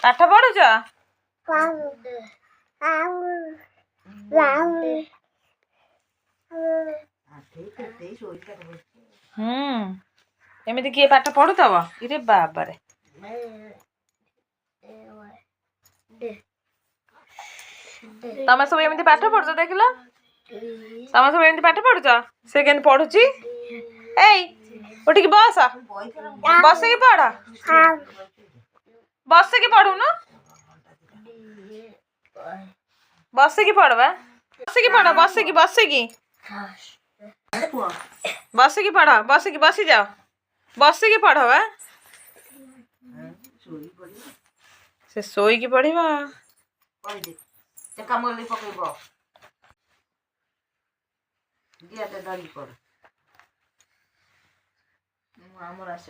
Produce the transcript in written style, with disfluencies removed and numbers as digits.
ପାଠ ପଢୁଛ? ଏମିତି କିଏ ପାଠ ପଢୁଥବ? ଇରେ ବାବାରେ, ତମେ ସବୁ ଏମିତି ପାଠ ପଢୁଛ? ଦେଖିଲ, ତମେ ସବୁ ଏମିତି ପାଠ ପଢୁଛ? ସେ କେମିତି ପଢୁଛି? ଏଇ ଉଠିକି ବସ, ବସିକି ପଢ, ବସିକି ପଢୁନୁ, ବସିକି ପଢ ବା, ବସିକି ପଢ, ବସିକି ବସିକି ବସିକି ପଢ, ବସିକି ବସିଯାଅ, ବସିକି ପଢ ବା। ସେ ଶୋଇକି ପଢିବ। କାମ ପକେଇବ ଧରିକି ପଡ ଆମର ଆସ।